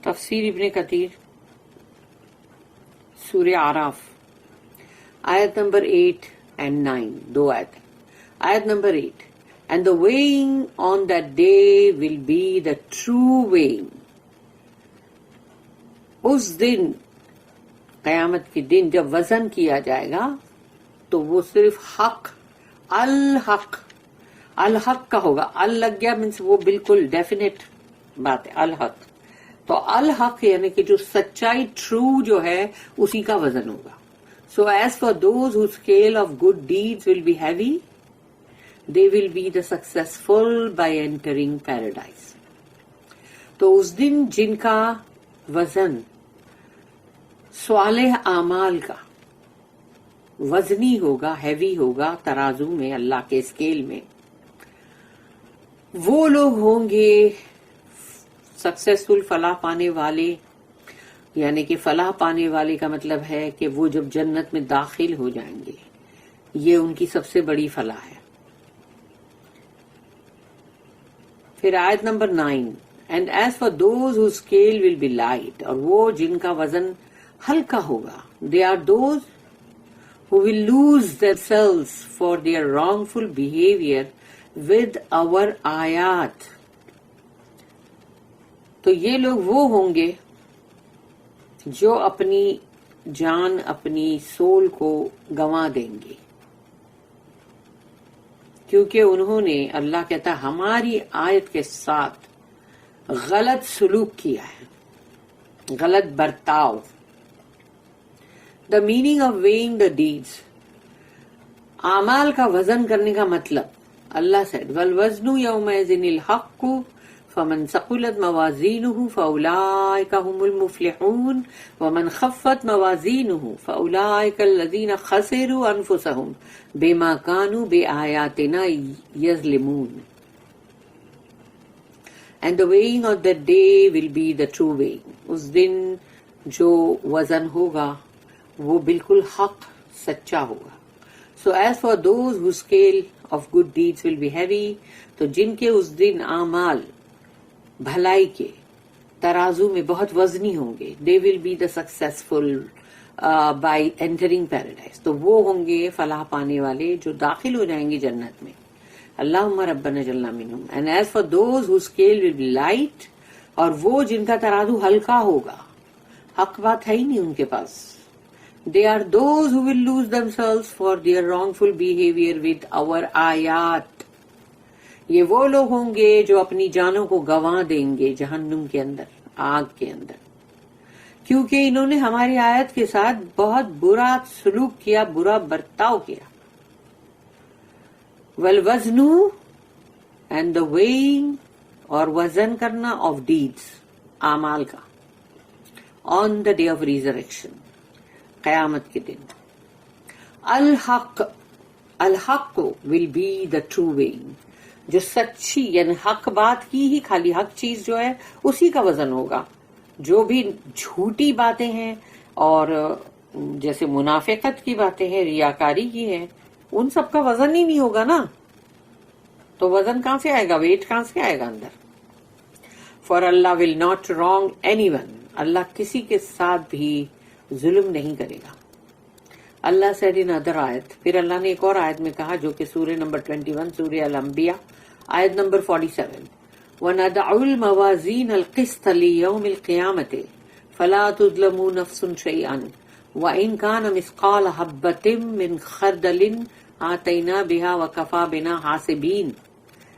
تفسیر ابن کثیر سورہ آراف آیت نمبر 8 and 9 دو آیت. آیت number 8 and the weighing on that day will be the true weighing. اس دن قیامت کے دن جب وزن کیا جائے گا تو وہ صرف حق الحق کا ہوگا. لگ گیا مینس وہ بالکل ڈیفینیٹ بات ہے الحق. تو الحق یعنی کہ جو سچائی ٹرو جو ہے اسی کا وزن ہوگا. So as for those whose scale of good deeds will be heavy, they will be the successful by entering paradise. تو اس دن جن کا وزن صالح اعمال کا وزنی ہوگا ہیوی ہوگا ترازو میں اللہ کے اسکیل میں، وہ لوگ ہوں گے سکسیسفل فلاح پانے والے. یعنی کہ فلاح پانے والے کا مطلب ہے کہ وہ جب جنت میں داخل ہو جائیں گے یہ ان کی سب سے بڑی فلاح ہے. پھر آیت number 9 and as far those whose scale will be light، اور وہ جن کا وزن ہلکا ہوگا، they are those who will lose themselves for their wrongful behavior with our آیات. تو یہ لوگ وہ ہوں گے جو اپنی جان اپنی سول کو گنوا دیں گے کیونکہ انہوں نے، اللہ کہتا ہے، ہماری آیت کے ساتھ غلط سلوک کیا ہے، غلط برتاؤ. The meaning of weighing the deeds, اعمال کا وزن کرنے کا مطلب اللہ سے والوزن یومئذ الحق فمن ثقلت موازینہ فاولئک هم المفلحون ومن خفت موازینہ فاولئک الذین خسروا انفسهم بما كانوا بآیاتنا یظلمون. And the weighing of that day will be the true weighing. اس دن جو وزن ہوگا وہ بالکل حق سچا ہوگا. So as for those whose scale of good deeds will be heavy، تو جن کے اس دن اعمال بھلائی کے ترازو میں بہت وزنی ہوں گے، they will be the successful by entering paradise. تو وہ ہوں گے فلاح پانے والے جو داخل ہو جائیں گے جنت میں. اللہم ربنا جلنا منہم. And as for those whose scale will be light، اور وہ جن کا ترازو ہلکا ہوگا، حق بات ہے ہی نہیں ان کے پاس، they are those who will lose themselves for their wrongful behavior with our آیات. یہ وہ لوگ ہوں گے جو اپنی جانوں کو گنوا دیں گے جہنم کے اندر، آگ کے اندر، کیونکہ انہوں نے ہماری آیت کے ساتھ بہت برا سلوک کیا، برا برتاؤ کیا. والوزن اینڈ دا ویئنگ، اور وزن کرنا آف ڈیڈز، اعمال کا، on the day of resurrection, قیامت کے دن. الحق will be the true weighing, جو سچی یعنی حق بات کی ہی خالی حق چیز جو ہے اسی کا وزن ہوگا. جو بھی جھوٹی باتیں ہیں اور جیسے منافقت کی باتیں ہیں، ریاکاری کی ہے، ان سب کا وزن ہی نہیں ہوگا نا. تو وزن کہاں سے آئے گا، ویٹ کہاں سے آئے گا اندر. For Allah will not wrong anyone, Allah کسی کے ساتھ بھی ظلم نہیں کرے گا. اللہ said in other آیت، پھر اللہ نے ایک اور آیت میں کہا جو کہ سورہ نمبر 21 سورہ الانبیاء آیت نمبر 47، وَنَدَعُ الْمَوَازِينَ الْقِسْطَ لِيَوْمِ الْقِيَامَةِ فَلَا تُظْلَمُ نَفْسٌ شَيْئًا وَإِنْ كَانَ مِثْقَالَ حَبَّةٍ مِّنْ خَرْدَلٍ آتَيْنَا بِهَا وَكَفَى بِنَا حَاسِبِينَ.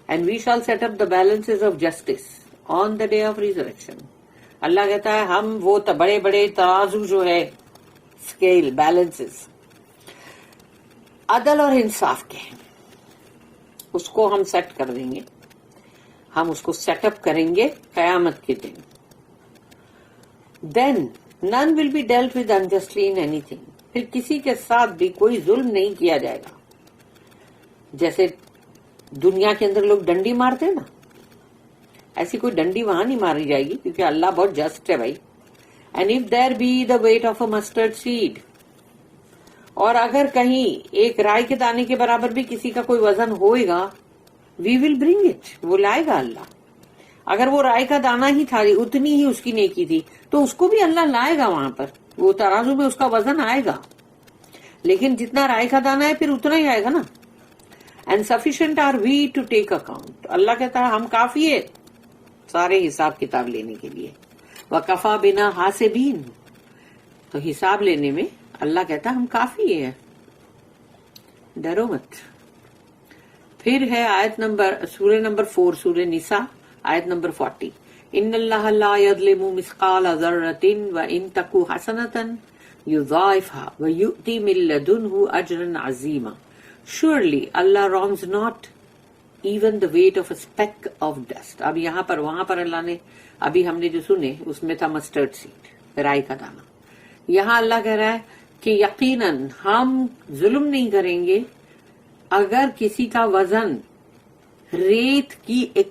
And we shall set up the balances of justice on the day of resurrection. اللہ کہتا ہے ہم وہ بڑے بڑے ترازو جو ہے، اسکیل، بیلنسز، عدل اور انصاف کے ہیں، اس کو ہم سیٹ کر دیں گے، ہم اس کو سیٹ اپ کریں گے قیامت کے دن. دین none will be dealt with unjustly in anything، پھر کسی کے ساتھ بھی کوئی ظلم نہیں کیا جائے گا. جیسے دنیا کے اندر لوگ ڈنڈی مارتے ہیں نا، ایسی کوئی ڈنڈی وہاں نہیں ماری جائے گی کیونکہ اللہ بہت جسٹ ہے بھائی. And if there be the weight of a mustard seed، اور اگر کہیں ایک رائے کے دانے کے برابر بھی کسی کا کوئی وزن ہوئے گا، we will bring it، وہ لائے گا اللہ. اگر وہ رائے کا دانہ ہی تھا، اتنی ہی اس کی نیکی تھی، تو اس کو بھی اللہ لائے گا وہاں پر، وہ ترازو میں اس کا وزن آئے گا، لیکن جتنا رائے کا دانہ ہے پھر اتنا ہی آئے گا نا. And sufficient are we to take account. Allah کہتا ہے ہم کافی ہے سارے حساب کتاب لینے کے لیے. وَكَفَى بِنَا حَاسِبِينَ. تو حساب لینے میں اللہ کہتا ہے ہم کافی ہے، ڈرو مت. پھر ہے آیت نمبر سورہ نمبر 4 سورہ نساء آیت نمبر 40. ان اللہ لا یظلم مثقال ذرۃ وان تک حسنۃ یضاعفها ویؤتی من لدنہ اجرا عظیما. Surely Allah wrongs not even the weight of a speck of dust. اب یہاں پر وہاں پر اللہ نے ابھی ہم نے جو سنے اس میں تھا مسٹرڈ سیڈ، رائی کا دانہ. یہاں اللہ کہہ رہا ہے کہ یقیناً ہم ظلم نہیں کریں گے اگر کسی کا وزن ریت کی ایک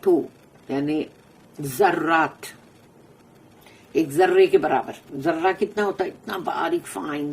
تو، یعنی ذرات، ایک ذرے کے برابر. ذرہ کتنا ہوتا ہے؟ اتنا باریک فائن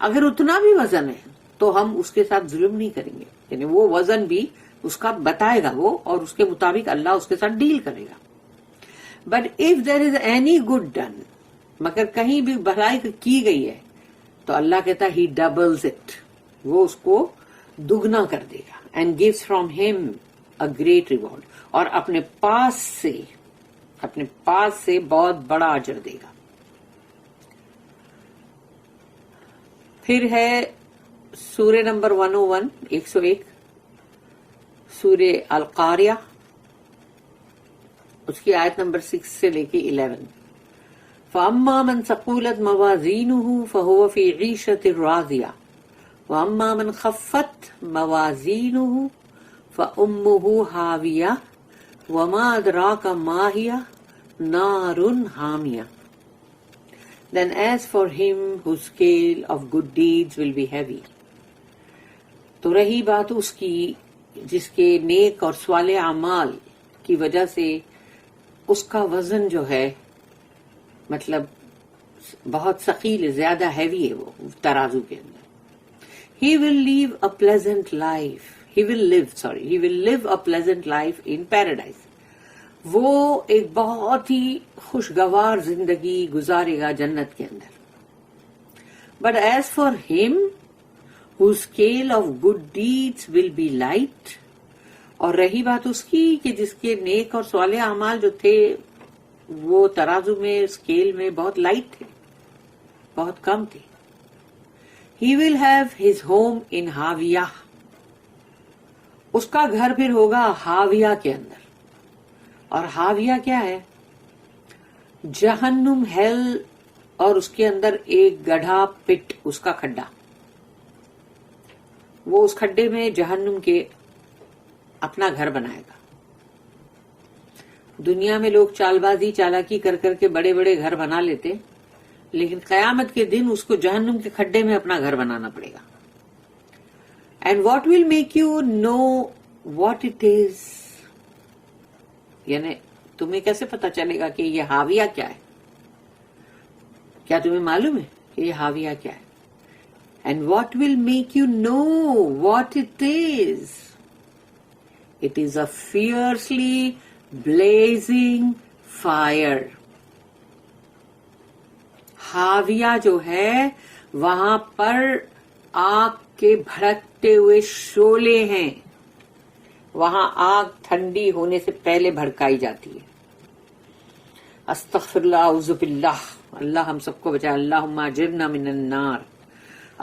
اگر اتنا بھی وزن ہے تو ہم اس کے ساتھ ظلم نہیں کریں گے. یعنی وہ وزن بھی اس کا بتائے گا وہ، اور اس کے مطابق اللہ اس کے ساتھ ڈیل کرے گا. But if there is any good done, مگر کہیں بھی بھلائی کی گئی ہے تو اللہ کہتا ہے ہی ڈبلز اٹ، وہ اس کو دگنا کر دے گا. اینڈ گیوز فرام ہم اے گریٹ ریوارڈ، اور اپنے پاس سے بہت بڑا اجر دے گا. پھر ہے سورہ نمبر 101 101 سورہ القاریہ، اس کی آیت نمبر 6 سے لے کے 11. فَأَمَّا مَنْ ثَقُولَتْ مَوَازِينُهُ فَهُوَ فِي عِيشَةٍ رَاضِيَةٍ وَأَمَّا مَنْ خَفَّتْ مَوَازِينُهُ فَأُمُّهُ هَاوِيَةٌ وَمَا أَدْرَاكَ مَا هِيَ نَارٌ حَامِيَةٌ. Then as for him whose scale of good deeds will be heavy. تو رہی بات اس کی جس کے نیک اور صالح اعمال کی وجہ سے اس کا وزن جو ہے مطلب بہت ثقیل ہے، زیادہ ہیوی ہے وہ ترازو کے اندر. He will live a pleasant life. He will live a pleasant life in paradise. وہ ایک بہت ہی خوشگوار زندگی گزارے گا جنت کے اندر. But as for him whose scale of good deeds will be light. اور رہی بات اس کی کہ جس کے نیک اور صالح اعمال جو تھے وہ ترازو میں اسکیل میں بہت لائٹ تھے، بہت کم تھے. He will have his home in ہاویہ. اس کا گھر پھر ہوگا ہاویہ کے اندر. اور ہاویہ کیا ہے؟ جہنم، ہیل، اور اس کے اندر ایک گڑھا پٹ، اس کا کھڈا. وہ اس کھڈے میں جہنم کے اپنا گھر بنائے گا. دنیا میں لوگ چال بازی چالاکی کر کر کے بڑے بڑے گھر بنا لیتے، لیکن قیامت کے دن اس کو جہنم کے کھڈے میں اپنا گھر بنانا پڑے گا. And what will make you know what it is, یعنی تمہیں کیسے پتا چلے گا کہ یہ ہاویہ کیا ہے؟ کیا تمہیں معلوم ہے کہ یہ ہاویہ کیا ہے؟ And what will make you know what it is? It is a fiercely blazing fire. ہاویہ جو ہے وہاں پر آگ کے بھڑکتے ہوئے شعلے ہیں. وہاں آگ ٹھنڈی ہونے سے پہلے بھڑکائی جاتی ہے. استغفر اللہ، اعوذ باللہ، اللہ ہم سب کو بچائے. اللہم اجرنا من النار،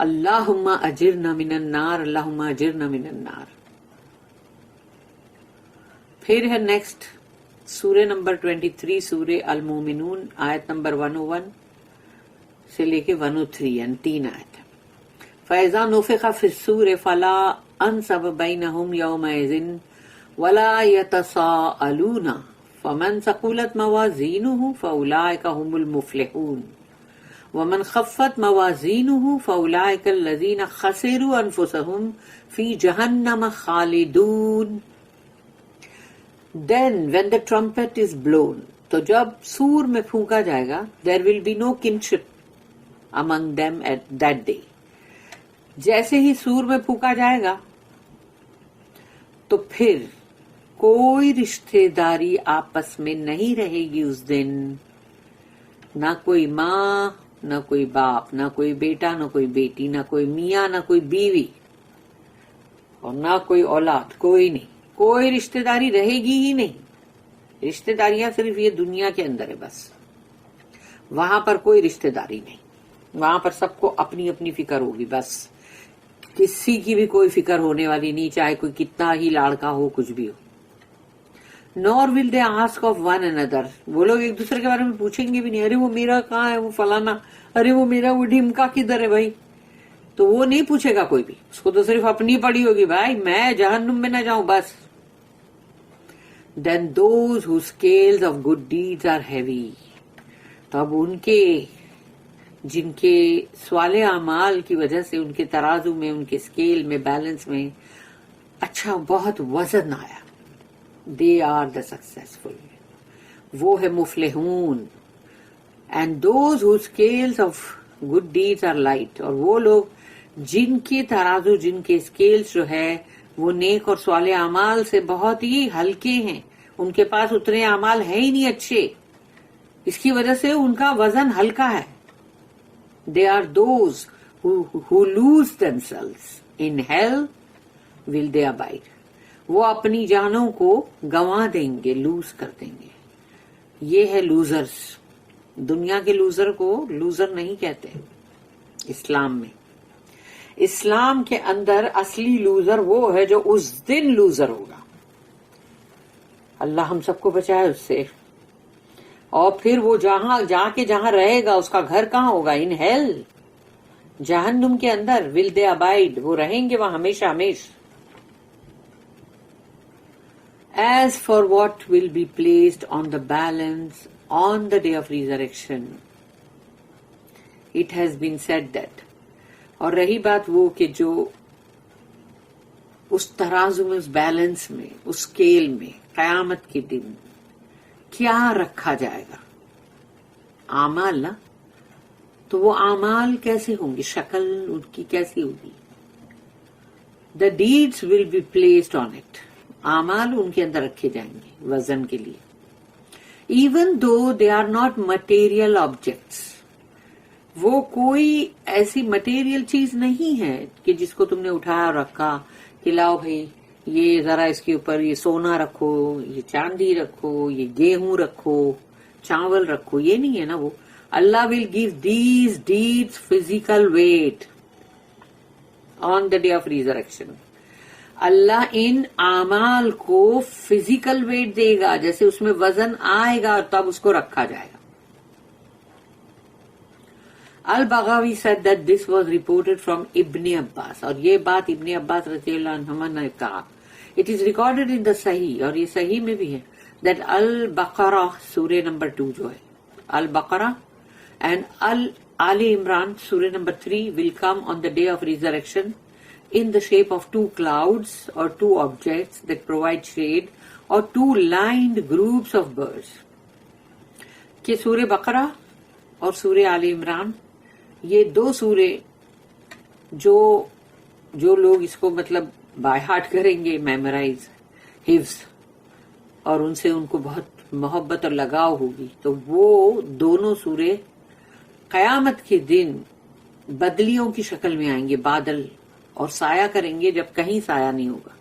اللہم اجرنا من النار، اللہم اجرنا من النار. پھر ہے نیکسٹ سورہ نمبر 23 سورہ المومنون آیت نمبر 101 سے لے کے 103 یعنی 3 آیت. فَإِذَا نُفِخَ فِي الصُّورِ فَلَا أَنْسَبَ بَيْنَهُمْ يَوْمَئِذٍ وَلَا يَتَسَاءَلُونَ فَمَنْ ثَقُلَتْ مَوَازِينُهُ فَأُولَئِكَ هُمُ الْمُفْلِحُونَ وَمَنْ خَفَّتْ مَوَازِينُهُ فَأُولَئِكَ الَّذِينَ خَسِرُوا أَنفُسَهُمْ فِي جَهَنَّمَ خَالِدُونَ. Then when the trumpet is blown, تو جب سور میں پھونکا جائے گا, there will be no kinship among them at that day. جیسے ہی سور میں پھونکا جائے گا تو پھر کوئی رشتے داری آپس میں نہیں رہے گی اس دن، نہ کوئی ماں نہ کوئی باپ، نہ کوئی بیٹا نہ کوئی بیٹی، نہ کوئی میاں نہ کوئی بیوی، اور نہ کوئی اولاد، کوئی نہیں، کوئی رشتے داری رہے گی ہی نہیں۔ رشتے داریاں صرف یہ دنیا کے اندر ہے بس، وہاں پر کوئی رشتے داری نہیں، وہاں پر سب کو اپنی اپنی فکر ہوگی بس، کسی کی بھی کوئی فکر ہونے والی نہیں، چاہے کوئی کتنا ہی لاڑکا ہو، کچھ بھی ہو۔ نور ول دے آسک آف ون اندر، وہ لوگ ایک دوسرے کے بارے میں پوچھیں گے بھی نہیں، ارے وہ میرا کہاں ہے، وہ فلانا، ارے وہ میرا وہ ڈھمکا کدھر ہے بھائی، تو وہ نہیں پوچھے گا کوئی بھی، اس کو تو صرف اپنی پڑی ہوگی، بھائی میں جہنم میں نہ جاؤں بس۔ Then those who scales of good deeds are heavy, تب ان کے جن کے صالح اعمال کی وجہ سے ان کے ترازو میں، ان کے اسکیل میں، بیلنس میں اچھا بہت وزن آیا، دے آر دا سکسیسفل، وہ ہے مفلحون۔ And those who scales of good deeds are light, اور وہ لوگ جن کے ترازو، جن کے اسکیلز جو ہے وہ نیک اور صالح اعمال سے بہت ہی ہلکے ہیں، ان کے پاس اتنے اعمال ہیں ہی نہیں اچھے، اس کی وجہ سے ان کا وزن ہلکا ہے۔ They are those who lose themselves in hell will they abide، وہ اپنی جانوں کو گنوا دیں گے، لوز کر دیں گے، یہ ہے لوزرز۔ دنیا کے لوزر کو لوزر نہیں کہتے اسلام میں، اسلام کے اندر اصلی لوزر وہ ہے جو اس دن لوزر ہوگا، اللہ ہم سب کو بچائے اس سے۔ اور پھر وہ جا کے جہاں رہے گا، اس کا گھر کہاں ہوگا؟ ان ہیل، جہنم کے اندر، ول دے ابائڈ، وہ رہیں گے وہاں ہمیشہ ہمیشہ۔ As for what will be placed on the balance on the day of resurrection it has been said that, اور رہی بات وہ کہ جو اس ترازو میں، اس بیلنس میں، اس اسکیل میں قیامت کے دن کیا رکھا جائے گا؟ اعمال نا، تو وہ اعمال کیسے ہوں گے، شکل ان کی کیسی ہوگی؟ The deeds will be placed on it, اعمال ان کے اندر رکھے جائیں گے وزن کے لیے۔ Even though they are not material objects, وہ کوئی ایسی مٹیریل چیز نہیں ہے کہ جس کو تم نے اٹھایا اور رکھا کہ لاؤ بھائی یہ ذرا اس کے اوپر یہ سونا رکھو، یہ چاندی رکھو، یہ گیہوں رکھو، چاول رکھو، یہ نہیں ہے نا وہ۔ Allah will give these deeds physical weight on the day of resurrection, Allah ان اعمال کو فزیکل ویٹ دے گا، جیسے اس میں وزن آئے گا اور تب اس کو رکھا جائے گا۔ البغاوی said that this was reported from ابن عباس، اور یہ بات ابن عباس رضی اللہ عنہما نے کہا۔ It is recorded in the صحیح، اور یہ صحیح میں بھی ہے، that البقرہ سورہ نمبر 2 جو ہے، البقرہ and آل عمران سورہ number 3 will come on the day of resurrection in the shape of 2 clouds or 2 objects that provide shade or 2 lined groups of birds، کہ سورہ بقرہ اور سورہ آل عمران یہ 2 سورے جو لوگ اس کو مطلب بائی ہارٹ کریں گے، میمورائز، حفظ، اور ان سے ان کو بہت محبت اور لگاؤ ہوگی، تو وہ دونوں سورے قیامت کے دن بدلیوں کی شکل میں آئیں گے، بادل، اور سایہ کریں گے جب کہیں سایہ نہیں ہوگا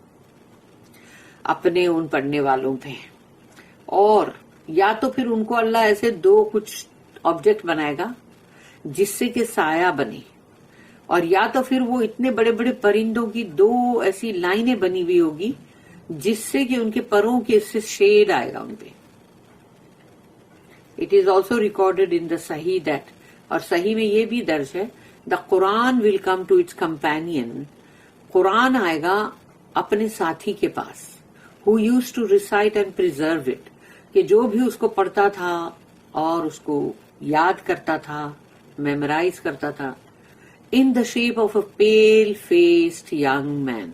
اپنے ان پڑھنے والوں پہ۔ اور یا تو پھر ان کو اللہ ایسے 2 کچھ آبجیکٹ بنائے گا جس سے کہ سایہ بنے، اور یا تو پھر وہ اتنے بڑے بڑے پرندوں کی 2 ایسی لائنیں بنی ہوئی ہوگی جس سے کہ ان کے پروں کے سے شیڈ آئے گا ان پہ۔ It is also recorded in the Sahih that, اور صحیح میں یہ بھی درج ہے، the Quran will come to its companion, Quran آئے گا اپنے ساتھی کے پاس، who used to recite and preserve it, کہ جو بھی اس کو پڑھتا تھا اور اس کو یاد کرتا تھا، میمورائز کرتا تھا، in the shape of a pale faced young man,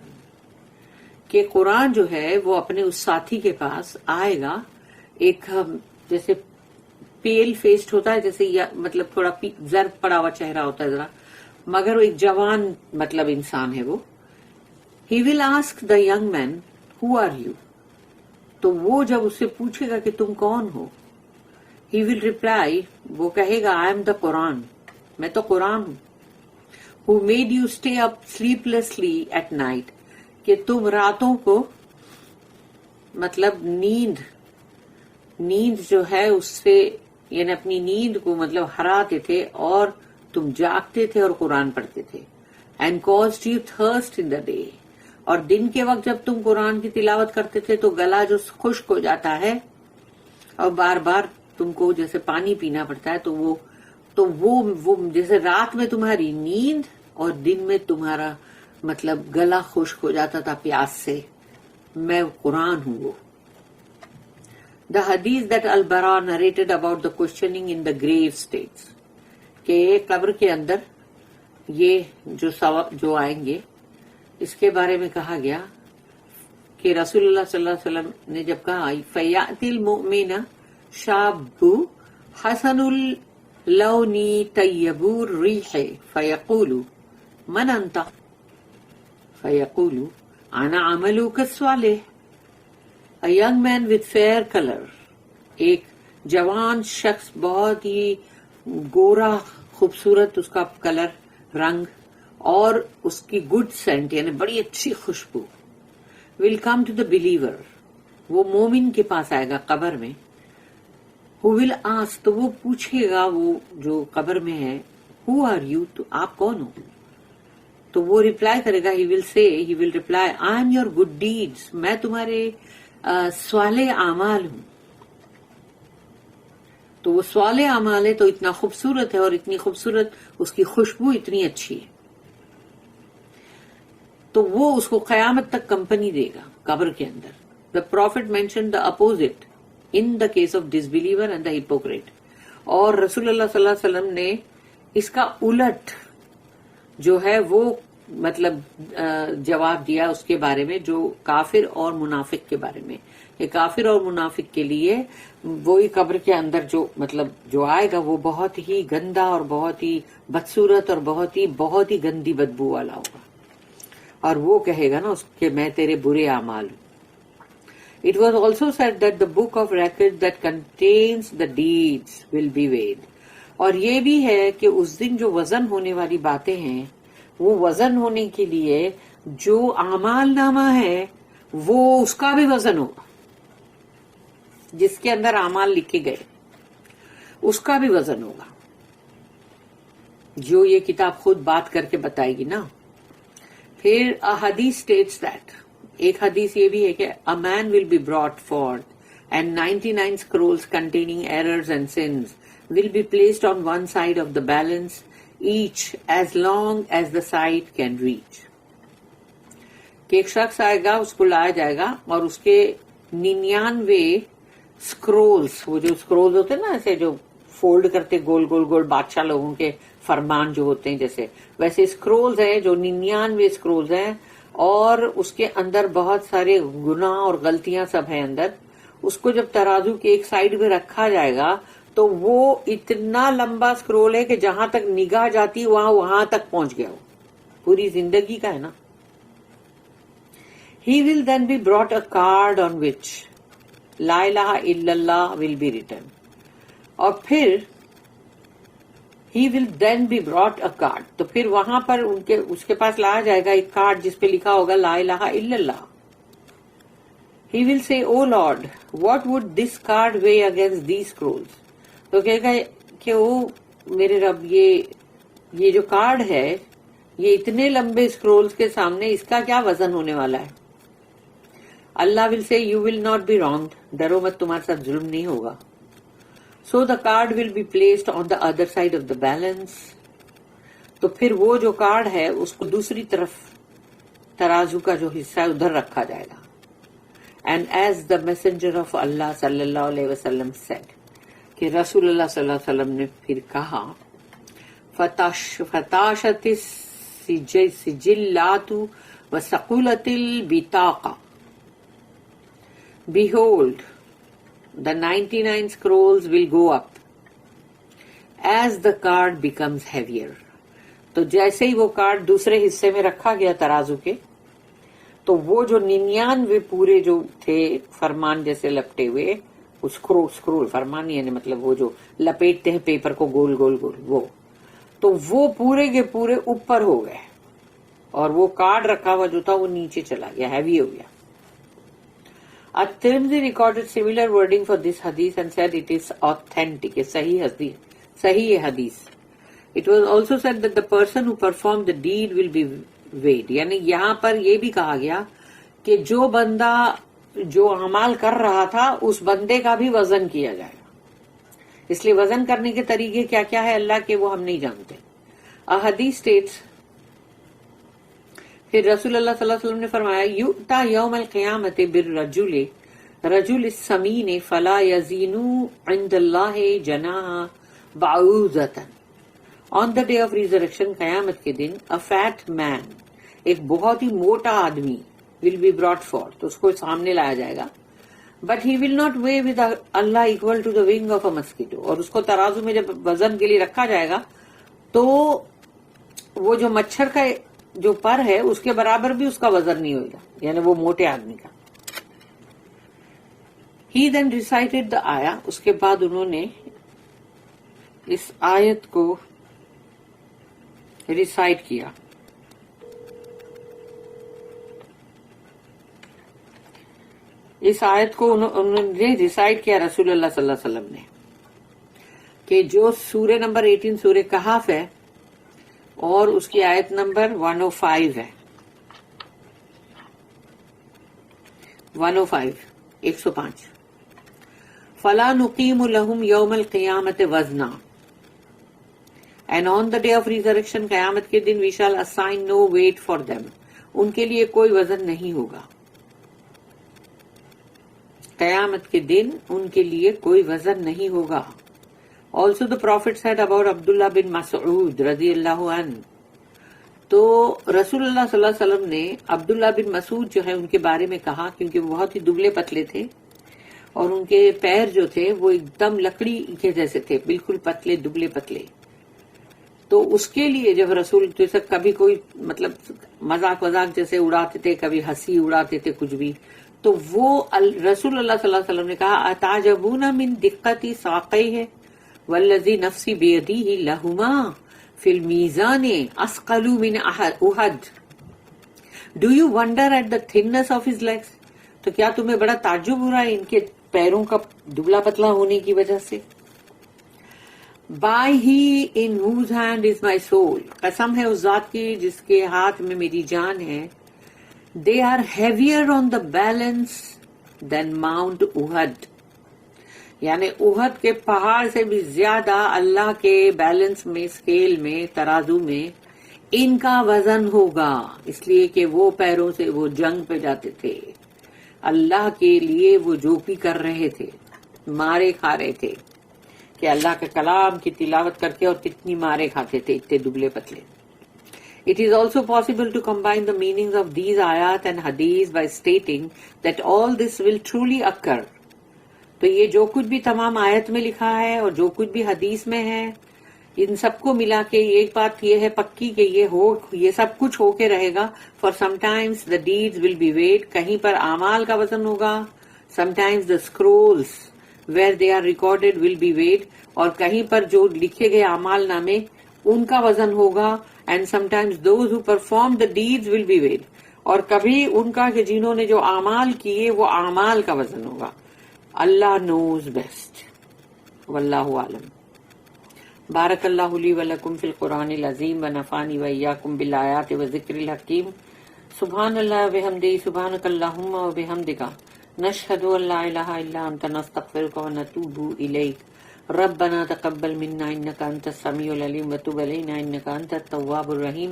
کہ قرآن جو ہے وہ اپنے اس ساتھی کے پاس آئے گا، ایک جیسے پیل فیسڈ ہوتا ہے، جیسے مطلب تھوڑا زرد پڑا ہوا چہرہ ہوتا ہے ذرا، مگر وہ ایک جوان مطلب انسان ہے وہ۔ He will ask the young man who are you? تو وہ جب اس سے پوچھے گا کہ تم کون ہو, he will reply, وہ کہے گا I am the Quran, میں تو قرآن ہوں. who made you stay up sleeplessly at night, کہ تم راتوں کو مطلب نیند جو ہے اس سے یعنی اپنی نیند کو مطلب ہراتے تھے اور تم جاگتے تھے اور قرآن پڑھتے تھے. and caused you thirst in the day, اور دن کے وقت جب تم قرآن کی تلاوت کرتے تھے تو گلا جو خشک ہو جاتا ہے اور بار بار تم کو جیسے پانی پینا پڑتا ہے, تو وہ جیسے رات میں تمہاری نیند اور دن میں تمہارا مطلب گلا خشک ہو جاتا تھا پیاس سے, میں قرآن ہوں وہ. The hadith that Al-Bara narrated about the questioning in the grave states, کہ قبر کے اندر یہ جو آئیں گے اس کے بارے میں کہا گیا کہ رسول اللہ صلی اللہ علیہ وسلم نے جب کہا فَيَأْتِي الْمُؤْمِنَ شَابُ حَسَنُ اللَّوْنِ طَيِّبُ الرِّيحِ فَيَقُولُ مَنْ أَنْتَ فَيَقُولُ أَنَا عَمَلُكَ الصَّالِحُ. A young man with fair color, ایک جوان شخص بہت ہی گورا خوبصورت اس کا کلر رنگ اور اس کی گڈ سینٹ یعنی بڑی اچھی خوشبو, will come to the believer, وہ مومن کے پاس آئے گا قبر میں. who will ask, تو وہ پوچھے گا وہ جو قبر میں ہے, who are you, تو آپ کون ہو؟ تو وہ ریپلائی کرے گا, he will reply I am your good deeds, میں تمہارے صالح اعمال ہوں. تو وہ صالح اعمال ہے تو اتنا خوبصورت ہے اور اتنی خوبصورت اس کی خوشبو اتنی اچھی ہے, تو وہ اس کو قیامت تک کمپنی دے گا قبر کے اندر. The prophet mentioned the opposite in the case of disbeliever and the hypocrite, اور رسول اللہ صلی اللہ علیہ وسلم نے اس کا الٹ جو ہے وہ مطلب جواب دیا اس کے بارے میں جو کافر اور منافق کے بارے میں, کہ کافر اور منافق کے لیے وہی قبر کے اندر جو مطلب جو آئے گا وہ بہت ہی گندا اور بہت ہی بدصورت اور بہت ہی گندی بدبو والا ہوگا, اور وہ کہے گا نا اس کے میں تیرے برے اعمال ہوں. It was also said that the book of records that contains the deeds will be weighed, اور یہ بھی ہے کہ اس دن جو وزن ہونے والی باتیں ہیں وہ وزن ہونے کے لیے جو اعمال نامہ ہے وہ اس کا بھی وزن ہوگا, جس کے اندر اعمال لکھے گئے اس کا بھی وزن ہوگا, جو یہ کتاب خود بات کر کے بتائے گی نا. پھر حدیث states that, ایک حدیث یہ بھی ہے کہ a man will be brought forth and 99 scrolls containing errors and sins will be placed on one side of the balance, each as long as the side can reach. کہ ایک شخص آئے گا, اس کو لایا جائے گا اور اس کے 99 اسکرولز, وہ جو اسکرولز ہوتے ہیں نا ایسے جو فولڈ کرتے گول گول گول بادشاہ لوگوں کے فرمان جو ہوتے ہیں جیسے ویسے اسکرولز ہیں جو 99 اسکرولز ہیں, اور اس کے اندر بہت سارے گناہ اور غلطیاں سب ہیں اندر. اس کو جب ترازو کے ایک سائڈ میں رکھا جائے گا تو وہ اتنا لمبا اسکرول ہے کہ جہاں تک نگاہ جاتی وہاں تک پہنچ گیا, وہ پوری زندگی کا ہے نا. He will then be brought a card on which La ilaha illallah will be written, اور پھر he will then be brought a card, تو پھر وہاں پر اس کے پاس لایا جائے گا ایک کارڈ جس پہ لکھا ہوگا لا الہ الا اللہ. He will say, oh Lord, what would this card weigh against these scrolls? تو کہے گا کہ وہ میرے رب یہ جو کارڈ ہے یہ اتنے لمبے اسکرولز کے سامنے اس کا کیا وزن ہونے والا ہے. اللہ will say, you will not be wronged, ڈرو مت تمہارے ساتھ ظلم نہیں ہوگا. So the card will be placed on the other side of the balance. تو پھر وہ جو کارڈ ہے اس کو دوسری طرف ترازو کا جو حصہ ہے ادھر رکھا جائے گا. And as the messenger of Allah صلی اللہ علیہ وسلم said, کہ رسول اللہ صلی اللہ علیہ وسلم نے پھر کہا فتاشت السجلات وثقلت البطاق. Behold, the 99 scrolls will go up as the card becomes heavier. تو جیسے ہی وہ کارڈ دوسرے حصے میں رکھا گیا ترازو کے تو وہ جو 99 پورے جو تھے فرمان جیسے لپٹے ہوئے، اسکرول فرمان یعنی مطلب وہ جو لپیٹتے ہیں پیپر کو گول گول گول، وہ پورے کے پورے اوپر ہو گئے، اور وہ کارڈ رکھا ہوا جو تھا وہ نیچے چلا گیا، ہیوی ہو گیا. At-Tirmidhi recorded similar wording for this hadith and said it is authentic, sahih hadith. It was also said that the person who performed the deed will be weighed. یعنی یہاں پر یہ بھی کہا گیا کہ جو بندہ جو اعمال کر رہا تھا اس بندے کا بھی وزن کیا جائے گا. اس لیے وزن کرنے کے طریقے کیا کیا ہے اللہ کے وہ ہم نہیں جانتے. حدیث states، پھر رسول اللہ صلی اللہ علیہ وسلم نے فرمایا یؤتا یوم القیامت بالرجل رجل السمین فلا یزین عند اللہ جناح بعوضۃ. آن دا ڈے آف ریزریکشن، قیامت کے دن، a fat man، ایک بہت ہی موٹا آدمی، will be brought forth، تو اس کو سامنے لایا جائے گا. but he will not weigh with Allah equal to the wing of a mosquito. اور اس کو ترازو میں جب وزن کے لیے رکھا جائے گا تو وہ جو مچھر کا جو پر ہے اس کے برابر بھی اس کا وزن نہیں ہوگا، یعنی وہ موٹے آدمی کا. He then recited the ayah، اس کے بعد انہوں نے اس آیت کو ریسائٹ کیا. اس آیت کو انہوں نے ریسائٹ کیا رسول اللہ صلی اللہ علیہ وسلم نے، کہ جو سورہ نمبر 18 سورہ کہف ہے اور اس کی آیت نمبر 105 ہے، 105 فَلَا نُقِيمُ لَهُمْ يَوْمَ الْقِيَامَةِ وَزْنًا. And on the day of resurrection، قیامت کے دن، we shall assign no weight for them، ان کے لیے کوئی وزن نہیں ہوگا. قیامت کے دن ان کے لیے کوئی وزن نہیں ہوگا. Also the Prophet said about Abdullah bin Mas'ud رضی اللہ عنہ، تو رسول اللہ صلی اللہ علیہ وسلم نے عبداللہ بن مسعود جو ہے ان کے بارے میں کہا، کیونکہ وہ بہت ہی دبلے پتلے تھے اور ان کے پیر جو تھے وہ ایک دم لکڑی کے جیسے تھے، بالکل پتلے دبلے پتلے. تو اس کے لیے جب رسول جیسے کبھی کوئی مطلب مذاق جیسے اڑاتے تھے، کبھی ہنسی اڑاتے تھے کچھ بھی، تو وہ رسول اللہ صلی اللہ علیہ وسلم نے کہا اتعجبون من دقت ساقیہ والذی نفسی بیدیہ لہما فی المیزان اثقل من احد. Do you wonder at the thinness of his legs, تو کیا تمہیں بڑا تعجب ہو رہا ہے ان کے پیروں کا دبلا پتلا ہونے کی وجہ سے. By he in whose hand is my soul، قسم ہے اس ذات کی جس کے ہاتھ میں میری جان ہے. They are heavier on the balance than Mount Uhud، یعنی احد کے پہاڑ سے بھی زیادہ اللہ کے بیلنس میں، اسکیل میں، ترازو میں ان کا وزن ہوگا، اس لیے کہ وہ پیروں سے وہ جنگ پہ جاتے تھے، اللہ کے لیے وہ جو بھی کر رہے تھے، مارے کھا رہے تھے، کہ اللہ کے کلام کی تلاوت کر کے اور کتنی مارے کھاتے تھے اتنے دبلے پتلے. It is also possible to combine the meanings of these ayat and hadith by stating that all this will truly occur. تو یہ جو کچھ بھی تمام آیت میں لکھا ہے اور جو کچھ بھی حدیث میں ہے، ان سب کو ملا کے ایک بات یہ ہے پکی کہ یہ سب کچھ ہو کے رہے گا. For sometimes the deeds will be weighed، کہیں پر اعمال کا وزن ہوگا. Sometimes the scrolls where they are recorded will be weighed، اور کہیں پر جو لکھے گئے اعمال نامے ان کا وزن ہوگا. And sometimes those who perform the deeds will be weighed، اور کبھی ان کا کہ جنہوں نے جو اعمال کیے وہ اعمال کا وزن ہوگا. اللہ knows best، واللہ عالم. بارک اللہ لی ولکم فی القرآن العظیم ونفعنی وإیاکم بالآیات والذکر الحکیم. سبحان اللہ وبحمدہ، سبحانک اللہم وبحمدک، نشہد ان لا الہ الا انت، نستغفرک ونتوب الیک. ربنا تقبل منا انك انت السميع العليم وتب علينا انك انت التواب الرحيم.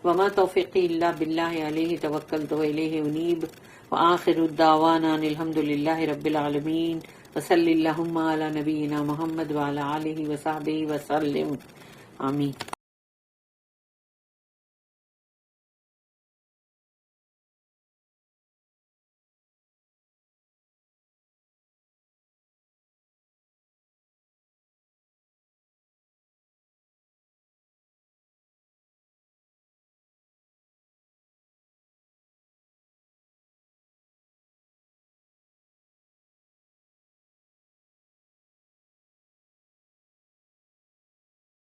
وما توفيقي الا بالله عليه توكلت واليه انيب. واخر الدعوانا ان الحمد لله رب العالمين. وصل اللهم على نبينا محمد وعلى اله وصحبه وسلم. آمين.